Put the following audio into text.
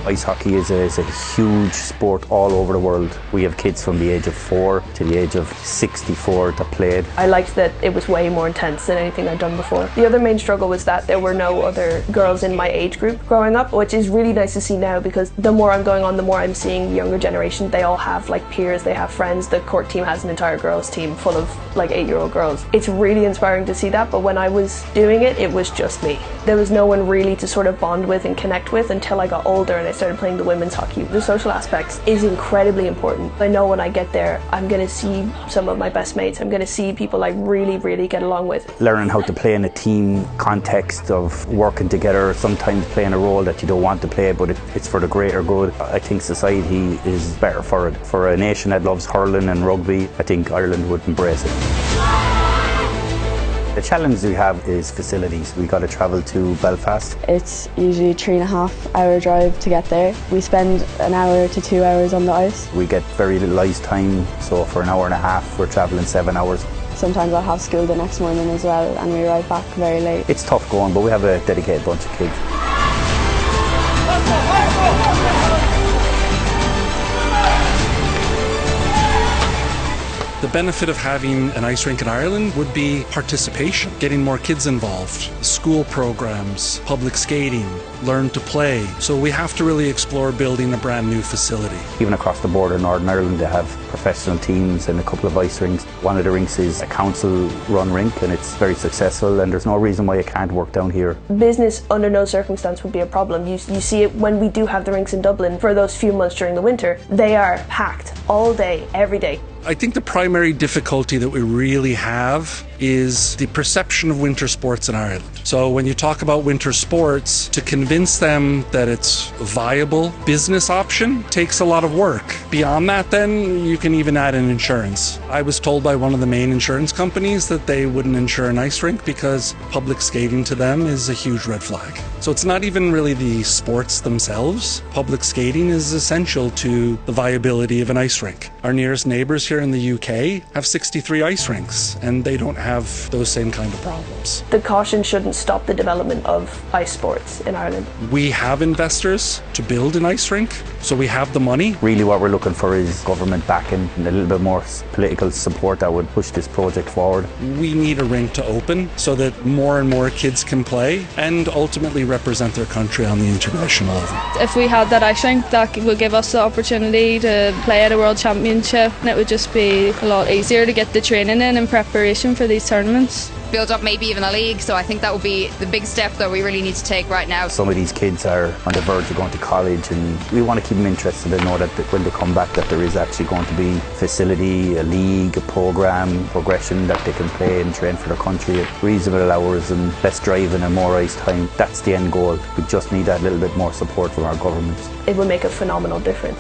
Ice hockey is a huge sport all over the world. We have kids from the age of 4 to the age of 64 that played. I liked that it was way more intense than anything I'd done before. The other main struggle was that there were no other girls in my age group growing up, which is really nice to see now, because the more I'm going on, the more I'm seeing the younger generation. They all have like peers, they have friends. The court team has an entire girls team full of like 8-year-old girls. It's really inspiring to see that, but when I was doing it, it was just me. There was no one really to sort of bond with and connect with until I got older and I started playing the women's hockey. The social aspects is incredibly important. I know when I get there, I'm going to see some of my best mates. I'm going to see people I really get along with. Learning how to play in a team context of working together, sometimes playing a role that you don't want to play, but it's for the greater good. I think society is better for it. For a nation that loves hurling and rugby, I think Ireland would embrace it. The challenge we have is facilities. We got to travel to Belfast. It's usually a 3.5-hour drive to get there. We spend an hour to 2 hours on the ice. We get very little ice time, so for an hour and a half we're travelling 7 hours. Sometimes I'll have school the next morning as well, and we arrive back very late. It's tough going, but we have a dedicated bunch of kids. The benefit of having an ice rink in Ireland would be participation, getting more kids involved, school programs, public skating, learn to play. So we have to really explore building a brand new facility. Even across the border in Northern Ireland, they have professional teams and a couple of ice rinks. One of the rinks is a council-run rink and it's very successful, and there's no reason why it can't work down here. Business under no circumstance would be a problem. You see it when we do have the rinks in Dublin for those few months during the winter. They are packed all day, every day. I think the primary difficulty that we really have is the perception of winter sports in Ireland. So when you talk about winter sports, to convince them that it's a viable business option takes a lot of work. Beyond that, then you can even add in insurance. I was told by one of the main insurance companies that they wouldn't insure an ice rink because public skating to them is a huge red flag. So it's not even really the sports themselves. Public skating is essential to the viability of an ice rink. Our nearest neighbours here in the UK have 63 ice rinks, and they don't have those same kind of problems. The caution shouldn't stop the development of ice sports in Ireland. We have investors to build an ice rink, so we have the money. Really what we're looking for is government backing and a little bit more political support that would push this project forward. We need a rink to open so that more and more kids can play and ultimately represent their country on the international level. If we had that ice rink, that would give us the opportunity to play at a World Championship, and it would just be a lot easier to get the training in preparation for these tournaments. Build up maybe even a league, so I think that would be the big step that we really need to take right now. Some of these kids are on the verge of going to college, and we want to keep them interested and know that when they come back that there is actually going to be facility, a league, a programme, progression that they can play and train for their country at reasonable hours and less driving and more ice time. That's the end goal. We just need that little bit more support from our governments. It would make a phenomenal difference.